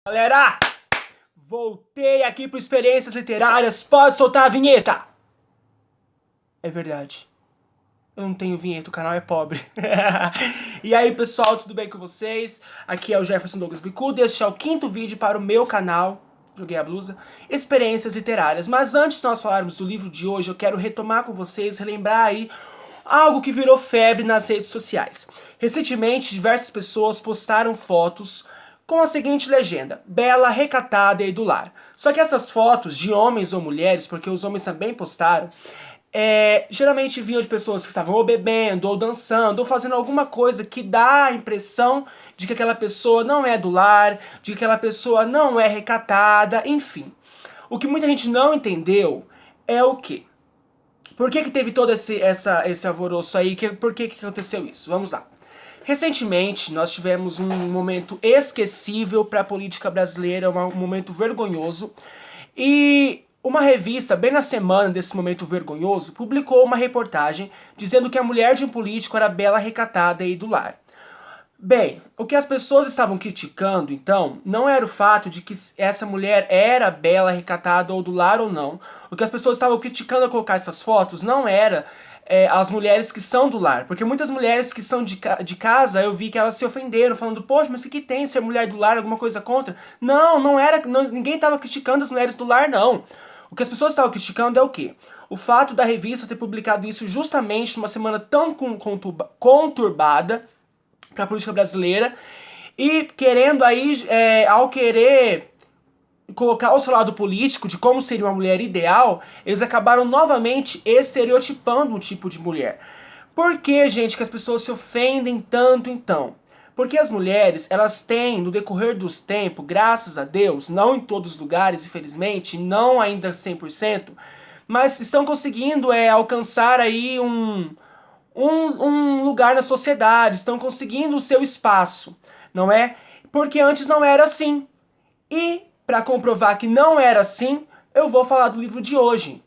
Galera, voltei aqui para Experiências Literárias, pode soltar a vinheta! É verdade, eu não tenho vinheta, o canal é pobre. E aí pessoal, tudo bem com vocês? Aqui é o Jefferson Douglas Bicudo e este é o 5º vídeo para o meu canal, joguei a blusa, Experiências Literárias. Mas antes de nós falarmos do livro de hoje, eu quero retomar com vocês, relembrar aí algo que virou febre nas redes sociais. Recentemente, diversas pessoas postaram fotos com a seguinte legenda: bela, recatada e do lar. Só que essas fotos de homens ou mulheres, porque os homens também postaram, geralmente vinham de pessoas que estavam ou bebendo, ou dançando, ou fazendo alguma coisa que dá a impressão de que aquela pessoa não é do lar, de que aquela pessoa não é recatada, enfim. O que muita gente não entendeu é o quê? Por que teve todo esse alvoroço aí? Por que aconteceu isso? Vamos lá. Recentemente, nós tivemos um momento esquecível para a política brasileira, um momento vergonhoso, e uma revista, bem na semana desse momento vergonhoso, publicou uma reportagem dizendo que a mulher de um político era bela, recatada e do lar. Bem, o que as pessoas estavam criticando, então, não era o fato de que essa mulher era bela, recatada ou do lar ou não. O que as pessoas estavam criticando ao colocar essas fotos não era as mulheres que são do lar. Porque muitas mulheres que são de casa, eu vi que elas se ofenderam, falando, poxa, mas o que tem ser mulher do lar, alguma coisa contra? Não, não era, ninguém estava criticando as mulheres do lar, não. O que as pessoas estavam criticando é o quê? O fato da revista ter publicado isso justamente numa semana tão conturbada para a política brasileira, e querendo aí, ao querer colocar o seu lado político de como seria uma mulher ideal, eles acabaram novamente estereotipando um tipo de mulher. Por que, gente, que as pessoas se ofendem tanto então? Porque as mulheres, elas têm, no decorrer dos tempos, graças a Deus, não em todos os lugares, infelizmente, não ainda 100%, mas estão conseguindo alcançar aí um lugar na sociedade, estão conseguindo o seu espaço, não é? Porque antes não era assim. E, para comprovar que não era assim, eu vou falar do livro de hoje,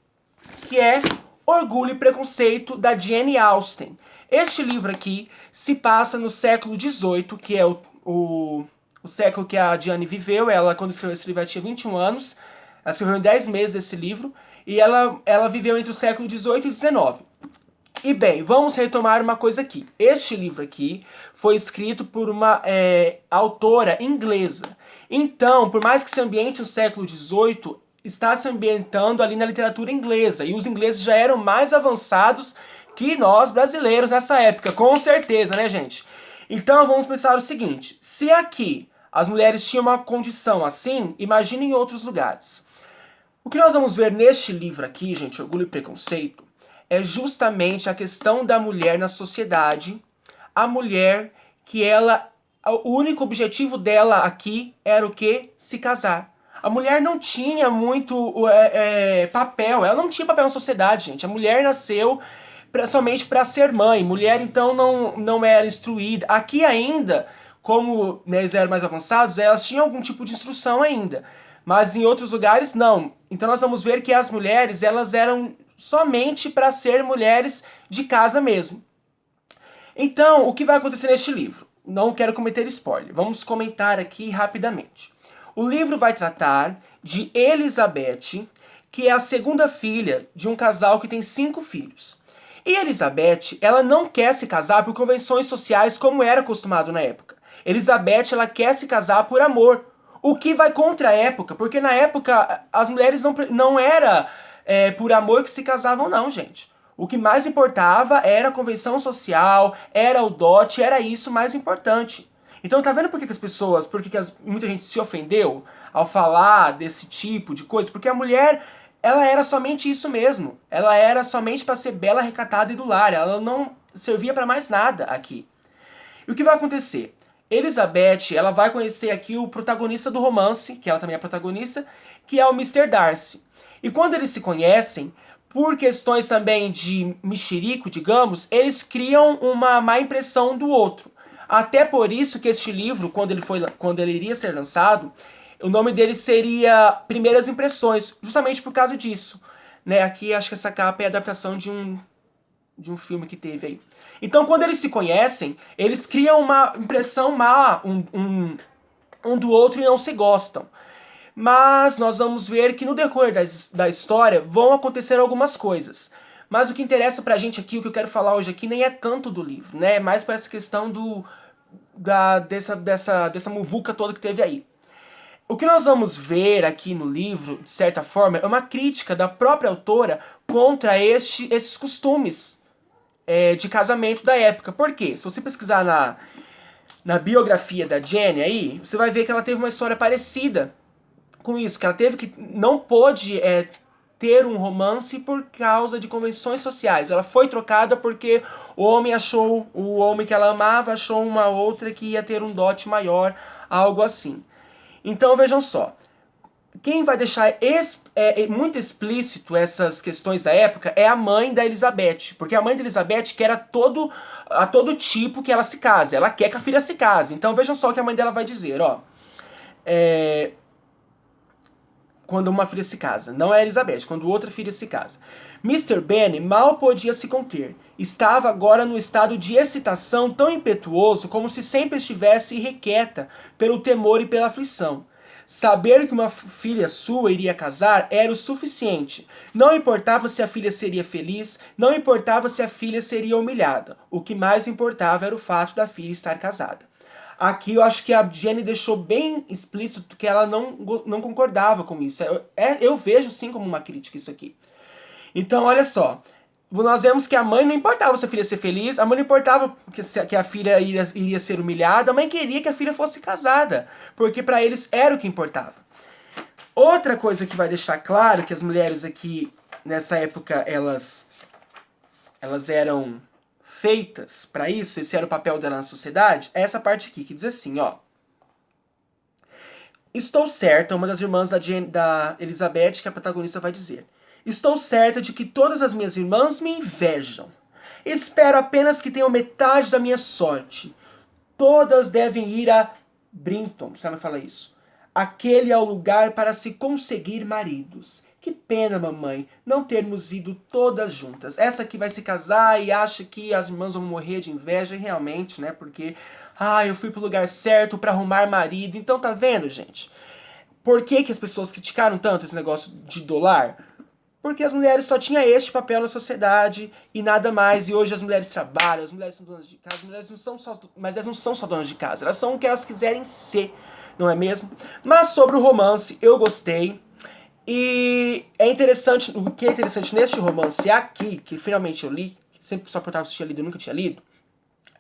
que é Orgulho e Preconceito, da Jane Austen. Este livro aqui se passa no século XVIII, que é o século que a Jane viveu. Ela, quando escreveu esse livro, ela tinha 21 anos. Ela escreveu em 10 meses esse livro. E ela viveu entre o século XVIII e XIX. E bem, vamos retomar uma coisa aqui. Este livro aqui foi escrito por uma autora inglesa. Então, por mais que se ambiente no século XVIII, está se ambientando ali na literatura inglesa. E os ingleses já eram mais avançados que nós brasileiros nessa época, com certeza, né, gente? Então, vamos pensar o seguinte. Se aqui as mulheres tinham uma condição assim, imagine em outros lugares. O que nós vamos ver neste livro aqui, gente, Orgulho e Preconceito, é justamente a questão da mulher na sociedade. A mulher que o único objetivo dela aqui era o quê? Se casar. A mulher não tinha muito papel, ela não tinha papel na sociedade, gente. A mulher nasceu somente para ser mãe. Mulher, então, não era instruída. Aqui ainda, como eles eram mais avançados, elas tinham algum tipo de instrução ainda. Mas em outros lugares, não. Então nós vamos ver que as mulheres, elas eram somente para ser mulheres de casa mesmo. Então, o que vai acontecer neste livro? Não quero cometer spoiler, vamos comentar aqui rapidamente. O livro vai tratar de Elizabeth, que é a segunda filha de um casal que tem 5 filhos. E Elizabeth, ela não quer se casar por convenções sociais como era acostumado na época. Elizabeth, ela quer se casar por amor, o que vai contra a época, porque na época as mulheres não era por amor que se casavam não, gente. O que mais importava era a convenção social, era o dote, era isso mais importante. Então tá vendo por que as pessoas, muita gente se ofendeu ao falar desse tipo de coisa? Porque a mulher, ela era somente isso mesmo. Ela era somente para ser bela, recatada e do lar. Ela não servia para mais nada aqui. E o que vai acontecer? Elizabeth, ela vai conhecer aqui o protagonista do romance, que ela também é protagonista, que é o Mr. Darcy. E quando eles se conhecem, por questões também de mexerico, digamos, eles criam uma má impressão do outro. Até por isso que este livro, quando ele iria ser lançado, o nome dele seria Primeiras Impressões, justamente por causa disso. Né? Aqui acho que essa capa é a adaptação de um filme que teve aí. Então, quando eles se conhecem, eles criam uma impressão má um do outro e não se gostam. Mas nós vamos ver que no decorrer da história vão acontecer algumas coisas. Mas o que interessa pra gente aqui, o que eu quero falar hoje aqui, nem é tanto do livro, né? É mais para essa questão dessa muvuca toda que teve aí. O que nós vamos ver aqui no livro, de certa forma, é uma crítica da própria autora contra esses costumes de casamento da época. Por quê? Se você pesquisar na biografia da Jenny aí, você vai ver que ela teve uma história parecida com isso, que ela não pôde ter um romance por causa de convenções sociais. Ela foi trocada porque o homem que ela amava achou uma outra que ia ter um dote maior, algo assim. Então vejam só, quem vai deixar muito explícito essas questões da época é a mãe da Elizabeth, porque a mãe da Elizabeth quer a todo tipo que ela se case, ela quer que a filha se case. Então vejam só o que a mãe dela vai dizer, ó. Quando uma filha se casa, não é a Elizabeth, quando outra filha se casa. Mr. Bennet mal podia se conter. Estava agora num estado de excitação tão impetuoso como se sempre estivesse irrequieta pelo temor e pela aflição. Saber que uma filha sua iria casar era o suficiente. Não importava se a filha seria feliz, não importava se a filha seria humilhada. O que mais importava era o fato da filha estar casada. Aqui eu acho que a Jenny deixou bem explícito que ela não concordava com isso. Eu vejo sim como uma crítica isso aqui. Então, olha só. Nós vemos que a mãe não importava se a filha ser feliz, a mãe não importava que a filha iria ser humilhada, a mãe queria que a filha fosse casada, porque para eles era o que importava. Outra coisa que vai deixar claro que as mulheres aqui, nessa época, elas eram feitas para isso, esse era o papel dela na sociedade, é essa parte aqui, que diz assim, ó. Estou certa, uma das irmãs da Elizabeth, que a protagonista vai dizer. Estou certa de que todas as minhas irmãs me invejam. Espero apenas que tenham metade da minha sorte. Todas devem ir a Brinton, se ela fala isso. Aquele é o lugar para se conseguir maridos. Que pena, mamãe, não termos ido todas juntas. Essa aqui vai se casar e acha que as irmãs vão morrer de inveja, e realmente, né? Porque, eu fui pro lugar certo para arrumar marido. Então, tá vendo, gente? Por que as pessoas criticaram tanto esse negócio de dólar? Porque as mulheres só tinham este papel na sociedade e nada mais. E hoje as mulheres trabalham, as mulheres são donas de casa, mas elas não são só donas de casa, elas são o que elas quiserem ser, não é mesmo? Mas sobre o romance, eu gostei. E o que é interessante neste romance aqui, que finalmente eu li, sempre só por eu tinha lido e nunca tinha lido,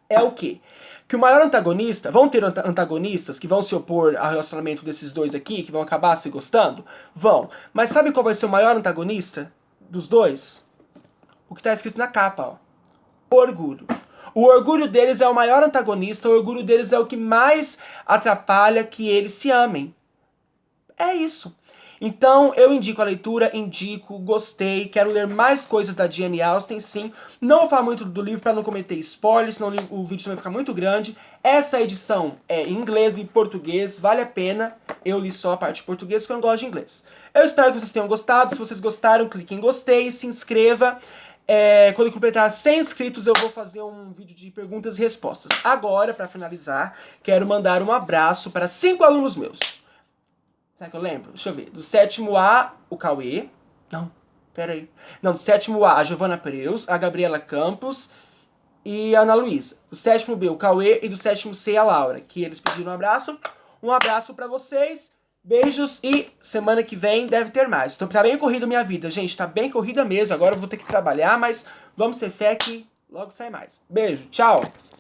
é o quê? Que o maior antagonista, vão ter antagonistas que vão se opor ao relacionamento desses dois aqui, que vão acabar se gostando? Vão. Mas sabe qual vai ser o maior antagonista dos dois? O que está escrito na capa, ó. Orgulho. O orgulho deles é o maior antagonista, o orgulho deles é o que mais atrapalha que eles se amem. É isso. Então, eu indico a leitura, gostei, quero ler mais coisas da Jane Austen, sim. Não vou falar muito do livro para não cometer spoilers, senão o vídeo vai ficar muito grande. Essa edição é em inglês e em português, vale a pena. Eu li só a parte de português porque eu não gosto de inglês. Eu espero que vocês tenham gostado. Se vocês gostaram, clique em gostei, se inscreva. Quando eu completar 100 inscritos, eu vou fazer um vídeo de perguntas e respostas. Agora, para finalizar, quero mandar um abraço para 5 alunos meus. Será que eu lembro? Deixa eu ver. Do 7º A, o Cauê. Não, peraí. Não, do 7º A, a Giovana Preus, a Gabriela Campos e a Ana Luísa. Do 7º B, o Cauê, e do 7º C, a Laura, que eles pediram um abraço. Um abraço pra vocês, beijos e semana que vem deve ter mais. Tá bem corrida a minha vida, gente, tá bem corrida mesmo. Agora eu vou ter que trabalhar, mas vamos ter fé que logo sai mais. Beijo, tchau!